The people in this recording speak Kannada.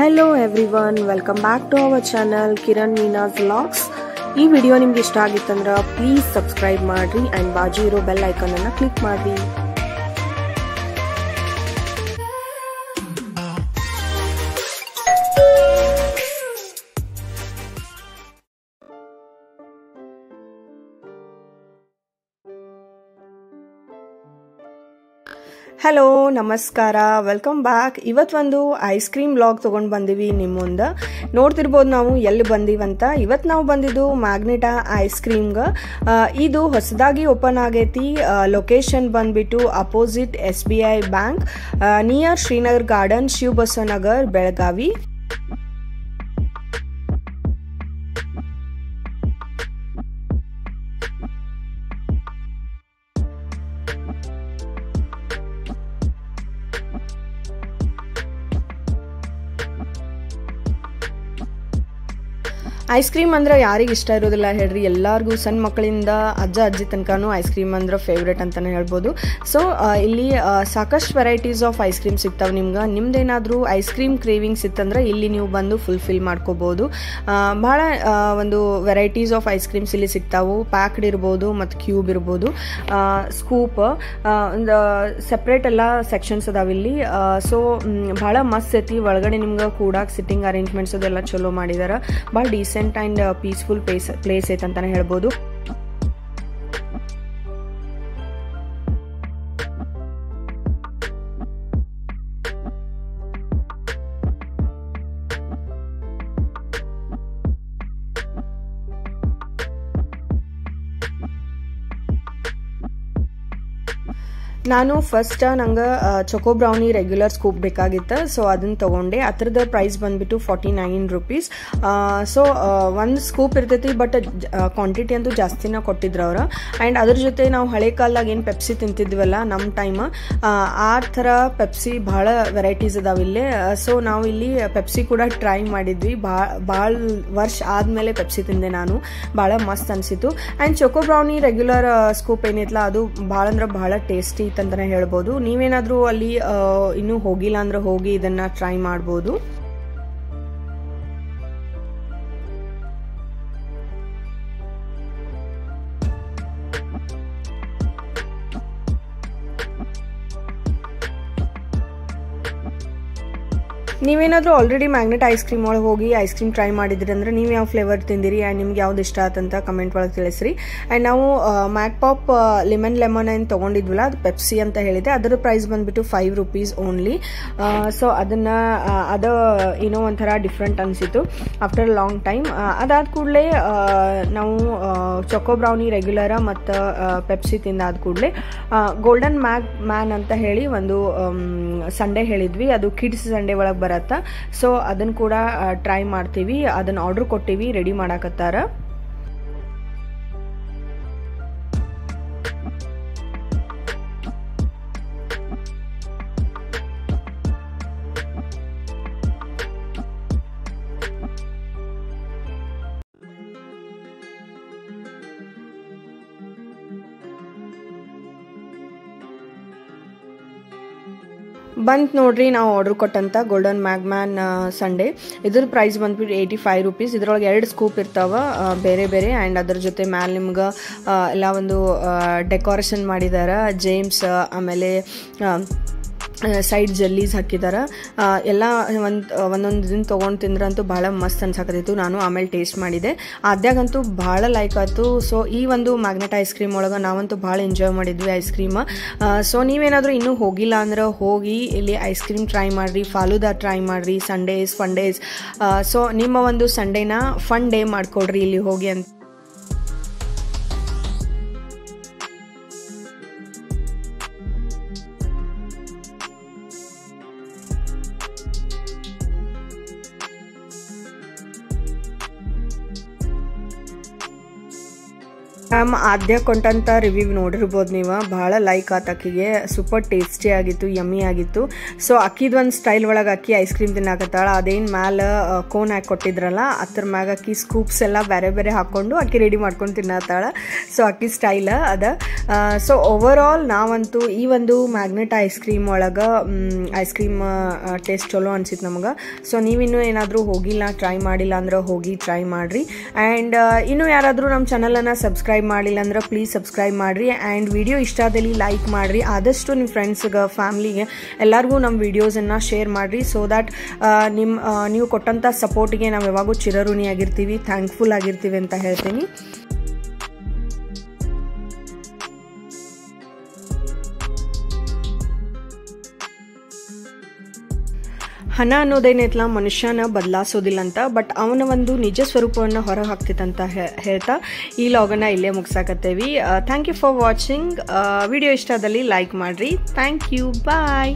Hello everyone, welcome back to our channel Kiran Meena's Vlogs. ಈ ವಿಡಿಯೋ ನಿಮಗೆ ಇಷ್ಟ ಆಗಿತ್ತಂದ್ರೆ ಪ್ಲೀಸ್ ಸಬ್ಸ್ಕ್ರೈಬ್ ಮಾಡ್ರಿ ಅಂಡ್ ಬಾಜು ಇರೋ ಬೆಲ್ ಐಕಾನ್ ಅನ್ನು ಕ್ಲಿಕ್ ಮಾಡ್ರಿ. ಹಲೋ ನಮಸ್ಕಾರ, ವೆಲ್ಕಮ್ ಬ್ಯಾಕ್. ಇವತ್ತೊಂದು ಐಸ್ ಕ್ರೀಮ್ ವ್ಲಾಗ್ ತೊಗೊಂಡು ಬಂದೀವಿ ನಿಮ್ಮ ಮುಂದೆ. ನೋಡ್ತಿರ್ಬೋದು ನಾವು ಎಲ್ಲಿ ಬಂದೀವಂತ. ಇವತ್ತು ನಾವು ಬಂದಿದ್ದು ಮ್ಯಾಗ್ನೆಟಾ ಐಸ್ ಕ್ರೀಮ್ಗೆ. ಇದು ಹೊಸದಾಗಿ ಓಪನ್ ಆಗೈತಿ. ಲೊಕೇಶನ್ ಬಂದ್ಬಿಟ್ಟು opposite SBI bank, near Shrinagar garden, Shivabasavanagar, Belagavi. Ice cream ಅಂದ್ರೆ ಯಾರಿಗೆ ಇಷ್ಟ ಇರೋದಿಲ್ಲ ಹೇಳ್ರಿ, ಎಲ್ಲರಿಗೂ ಸಣ್ಣ ಮಕ್ಕಳಿಂದ ಅಜ್ಜ ಅಜ್ಜಿ ತನಕನೂ ಐಸ್ ಕ್ರೀಮ್ ಅಂದ್ರೆ ಫೇವ್ರೇಟ್ ಅಂತಲೇ ಹೇಳ್ಬೋದು. ಸೊ ಇಲ್ಲಿ ಸಾಕಷ್ಟು ವೆರೈಟೀಸ್ ಆಫ್ ಐಸ್ ಕ್ರೀಮ್ ಸಿಗ್ತಾವೆ ನಿಮ್ಗೆ. ನಿಮ್ದೇನಾದರೂ ಐಸ್ ಕ್ರೀಮ್ ಕ್ರೇವಿಂಗ್ಸ್ ಇತ್ತಂದ್ರೆ ಇಲ್ಲಿ ನೀವು ಬಂದು ಫುಲ್ಫಿಲ್ ಮಾಡ್ಕೋಬೋದು. ಭಾಳ ಒಂದು ವೆರೈಟೀಸ್ ಆಫ್ ಐಸ್ ಕ್ರೀಮ್ಸ್ ಇಲ್ಲಿ ಸಿಗ್ತಾವೆ. ಪ್ಯಾಕ್ಡ್ ಇರ್ಬೋದು ಮತ್ತು ಕ್ಯೂಬ್ ಇರ್ಬೋದು, ಸ್ಕೂಪ್, ಒಂದು ಸಪ್ರೇಟ್ ಎಲ್ಲ ಸೆಕ್ಷನ್ಸ್ ಅದಾವೆ ಇಲ್ಲಿ. ಸೊ ಭಾಳ ಮಸ್ತ್ ಐತಿ. ಒಳಗಡೆ ನಿಮ್ಗೆ ಕೂಡಾಕ್ ಸಿಟ್ಟಿಂಗ್ ಅರೇಂಜ್ಮೆಂಟ್ಸ್ ಅದೆಲ್ಲ ಚಲೋ ಮಾಡಿದಾರೆ. ಭಾಳ ಡೀಸೆಂಟ್ ಅಂಡ್ ಪೀಸ್ಫುಲ್ ಪ್ಲೇಸ್ ಐತೆ ಅಂತಾನೆ ಹೇಳ್ಬೋದು. ನಾನು ಫಸ್ಟ್ ನಂಗೆ ಚೊಕೋ ಬ್ರೌನಿ ರೆಗ್ಯುಲರ್ ಸ್ಕೂಪ್ ಬೇಕಾಗಿತ್ತು. ಸೊ ಅದನ್ನು ತೊಗೊಂಡೆ. ಅದರದ ಪ್ರೈಸ್ ಬಂದ್ಬಿಟ್ಟು 49 ರೂಪೀಸ್. ಸೊ ಒಂದು ಸ್ಕೂಪ್ ಇರ್ತೈತಿ, ಬಟ್ ಕ್ವಾಂಟಿಟಿ ಅಂತೂ ಜಾಸ್ತಿನ ಕೊಟ್ಟಿದ್ರು ಅವರು. ಆ್ಯಂಡ್ ಅದ್ರ ಜೊತೆ ನಾವು ಹಳೆ ಕಾಲದಾಗ ಏನು ಪೆಪ್ಸಿ ತಿಂತಿದ್ವಲ್ಲ ನಮ್ಮ ಟೈಮ್, ಆ ಥರ ಪೆಪ್ಸಿ ಭಾಳ ವೆರೈಟೀಸ್ ಅದಾವೆ ಇಲ್ಲಿ. ಸೊ ನಾವು ಇಲ್ಲಿ ಪೆಪ್ಸಿ ಕೂಡ ಟ್ರೈ ಮಾಡಿದ್ವಿ. ಭಾಳ ವರ್ಷ ಆದಮೇಲೆ ಪೆಪ್ಸಿ ತಿಂದೆ ನಾನು. ಭಾಳ ಮಸ್ತ್ ಅನಿಸಿತು. ಆ್ಯಂಡ್ ಚೊಕೋ ಬ್ರೌನಿ ರೆಗ್ಯುಲರ್ ಸ್ಕೂಪ್ ಏನೈತಲ್ಲ ಅದು ಭಾಳ ಅಂದ್ರೆ ಭಾಳ ಟೇಸ್ಟಿ ಅಂತಲೇ ಹೇಳ್ಬೋದು. ನೀವೇನಾದರೂ ಅಲ್ಲಿ ಇನ್ನೂ ಹೋಗಿಲ್ಲ ಅಂದ್ರೆ ಹೋಗಿ ಇದನ್ನ ಟ್ರೈ ಮಾಡ್ಬೋದು. ನೀವೇನಾದರೂ ಆಲ್ರೆಡಿ ಮ್ಯಾಗ್ನೆಟ್ ಐಸ್ ಕ್ರೀಮ್ ಒಳಗೆ ಹೋಗಿ ಐಸ್ ಕ್ರೀಮ್ ಟ್ರೈ ಮಾಡಿದ್ರಿ ಅಂದ್ರೆ ನೀವು ಯಾವ ಫ್ಲೇವರ್ ತಿಂದಿರಿ ಆ್ಯಂಡ್ ನಿಮ್ಗೆ ಯಾವ್ದು ಇಷ್ಟ ಆತಂತ ಕಮೆಂಟ್ ಒಳಗೆ ತಿಳಿಸ್ರಿ. ಆ್ಯಂಡ್ ನಾವು ಮ್ಯಾಕ್ ಪಾಪ್ ಲೆಮನ್ ಏನು ತೊಗೊಂಡಿದ್ವಲ್ಲ, ಅದು ಪೆಪ್ಸಿ ಅಂತ ಹೇಳಿದೆ. ಅದರ ಪ್ರೈಸ್ ಬಂದ್ಬಿಟ್ಟು 5 ರೂಪೀಸ್ ಓನ್ಲಿ. ಸೊ ಅದನ್ನು ಏನೋ ಒಂಥರ ಡಿಫ್ರೆಂಟ್ ಅನಿಸಿತು ಆಫ್ಟರ್ ಲಾಂಗ್ ಟೈಮ್. ಅದಾದ ಕೂಡಲೇ ನಾವು ಚೊಕೋ ಬ್ರೌನಿ ರೆಗ್ಯುಲರ ಮತ್ತು ಪೆಪ್ಸಿ ತಿಂದಾದ ಕೂಡಲೇ ಗೋಲ್ಡನ್ ಮ್ಯಾನ್ ಅಂತ ಹೇಳಿ ಒಂದು ಸಂಡೇ ಹೇಳಿದ್ವಿ. ಅದು ಕಿಡ್ಸ್ ಸಂಡೇ ಒಳಗೆ ಬರತ್ತ. ಸೊ ಅದನ್ನು ಕೂಡ ಟ್ರೈ ಮಾಡ್ತೀವಿ. ಅದನ್ನು ಆರ್ಡರ್ ಕೊಟ್ಟಿವಿ, ರೆಡಿ ಮಾಡಾಕತ್ತಾರ. ಬಂತು ನೋಡ್ರಿ ನಾವು ಆರ್ಡರ್ ಕೊಟ್ಟಂತ ಗೋಲ್ಡನ್ ಮ್ಯಾನ್ ಸಂಡೇ. ಇದ್ರ ಪ್ರೈಸ್ ಬಂದ್ಬಿಟ್ಟು 85 ರೂಪೀಸ್. ಇದ್ರೊಳಗೆ 2 ಸ್ಕೂಪ್ ಇರ್ತಾವ ಬೇರೆ ಬೇರೆ. ಆ್ಯಂಡ್ ಅದ್ರ ಜೊತೆ ಮ್ಯಾಲೆ ನಿಮ್ಗೆ ಎಲ್ಲ ಒಂದು ಡೆಕೋರೇಷನ್ ಮಾಡಿದಾರ. ಜೇಮ್ಸ್, ಆಮೇಲೆ ಸೈಡ್ ಜೆಲ್ಲೀಸ್ ಹಾಕಿದ್ದಾರೆ. ಎಲ್ಲ ಒಂದೊಂದು ಇದನ್ನು ತೊಗೊಂಡು ತಿಂದ್ರಂತೂ ಭಾಳ ಮಸ್ತ್ ಅನ್ಸಾಕತ್ತಿತ್ತು. ನಾನು ಆಮೇಲೆ ಟೇಸ್ಟ್ ಮಾಡಿದೆ. ಆದ್ಯಾಗಂತೂ ಭಾಳ ಲೈಕ್ ಆಯಿತು. ಸೊ ಈ ಒಂದು ಮ್ಯಾಗ್ನೆಟ್ ಐಸ್ ಕ್ರೀಮ್ ಒಳಗೆ ನಾವಂತೂ ಭಾಳ ಎಂಜಾಯ್ ಮಾಡಿದ್ವಿ ಐಸ್ ಕ್ರೀಮ್. ಸೊ ನೀವೇನಾದರೂ ಇನ್ನೂ ಹೋಗಿಲ್ಲ ಅಂದ್ರೆ ಹೋಗಿ ಇಲ್ಲಿ ಐಸ್ ಕ್ರೀಮ್ ಟ್ರೈ ಮಾಡಿರಿ, ಫಾಲೂದಾ ಟ್ರೈ ಮಾಡಿರಿ. Sundays fun days. ಸೊ ನಿಮ್ಮ ಒಂದು ಸಂಡೇನ ಫನ್ ಡೇ ಮಾಡಿಕೊಡ್ರಿ ಇಲ್ಲಿ ಹೋಗಿ ಅಂತ. ನಮ್ಮ ಆದ್ಯ ಕೊಂಟಂತ ರಿವ್ಯೂ ನೋಡಿರ್ಬೋದು ನೀವು, ಭಾಳ ಲೈಕ್ ಆತ ಅಕ್ಕಿಗೆ. ಸೂಪರ್ ಟೇಸ್ಟಿ ಆಗಿತ್ತು, ಯಮ್ಮಿ ಆಗಿತ್ತು. ಸೊ ಅಕ್ಕಿದೊಂದು ಸ್ಟೈಲ್ ಒಳಗೆ ಅಕ್ಕಿ ಐಸ್ ಕ್ರೀಮ್ ತಿನ್ನಾಕತ್ತಾಳ. ಅದೇನು ಮ್ಯಾಲೆ ಕೋನ್ ಹಾಕಿ ಕೊಟ್ಟಿದ್ರಲ್ಲ ಅದ್ರ ಮ್ಯಾಗ ಅಕ್ಕಿ ಸ್ಕೂಪ್ಸ್ ಎಲ್ಲ ಬೇರೆ ಬೇರೆ ಹಾಕ್ಕೊಂಡು ಅಕ್ಕಿ ರೆಡಿ ಮಾಡ್ಕೊಂಡು ತಿನ್ನತ್ತಾಳ. ಸೊ ಅಕ್ಕಿ ಸ್ಟೈಲ ಅದ. ಸೊ ಓವರ್ ಆಲ್ ನಾವಂತೂ ಈ ಒಂದು ಮ್ಯಾಗ್ನೆಟ್ ಐಸ್ ಕ್ರೀಮ್ ಒಳಗೆ ಐಸ್ ಕ್ರೀಮ್ ಟೇಸ್ಟ್ ಚಲೋ ಅನ್ಸಿತ್ತು ನಮಗೆ. ಸೊ ನೀವಿನ್ನೂ ಏನಾದರೂ ಹೋಗಿಲ್ಲ, ಟ್ರೈ ಮಾಡಿಲ್ಲ ಅಂದ್ರೆ ಹೋಗಿ ಟ್ರೈ ಮಾಡಿರಿ. ಆ್ಯಂಡ್ ಇನ್ನೂ ಯಾರಾದರೂ ನಮ್ಮ ಚಾನಲನ್ನು ಸಬ್ಸ್ಕ್ರೈಬ್ ಮಾಡಿಲ್ಲ ಅಂದ್ರೆ ಪ್ಲೀಸ್ ಸಬ್ಸ್ಕ್ರೈಬ್ ಮಾಡಿರಿ. ಆ್ಯಂಡ್ ವಿಡಿಯೋ ಇಷ್ಟ ಆದಲ್ಲಿ ಲೈಕ್ ಮಾಡಿರಿ. ಆದಷ್ಟು ನಿಮ್ಮ ಫ್ರೆಂಡ್ಸ್ಗೆ, ಫ್ಯಾಮ್ಲಿಗೆ ಎಲ್ಲರಿಗೂ ನಮ್ಮ ವಿಡಿಯೋಸನ್ನು ಶೇರ್ ಮಾಡಿರಿ. ಸೊ ದ್ಯಾಟ್ ನೀವು ಕೊಟ್ಟಂಥ ಸಪೋರ್ಟಿಗೆ ನಾವು ಯಾವಾಗೂ ಚಿರಋಣಿಯಾಗಿರ್ತೀವಿ, ಥ್ಯಾಂಕ್ಫುಲ್ ಆಗಿರ್ತೀವಿ ಅಂತ ಹೇಳ್ತೀನಿ. ಹಣ ಅನ್ನೋದೇನೈತಲ್ಲ ಮನುಷ್ಯನ ಬದಲಾಯಿಸೋದಿಲ್ಲ ಅಂತ, ಬಟ್ ಅವನ ಒಂದು ನಿಜ ಸ್ವರೂಪವನ್ನು ಹೊರ ಹಾಕ್ತಿತ್ತಂತ ಹೇಳ್ತಾ ಈ ಲಾಗನ್ನು ಇಲ್ಲೇ ಮುಗಿಸಾಕತ್ತೇವಿ. Thank you for watching. Video ಇಷ್ಟ ಆದಲ್ಲಿ ಲೈಕ್ ಮಾಡಿರಿ. Thank you, bye.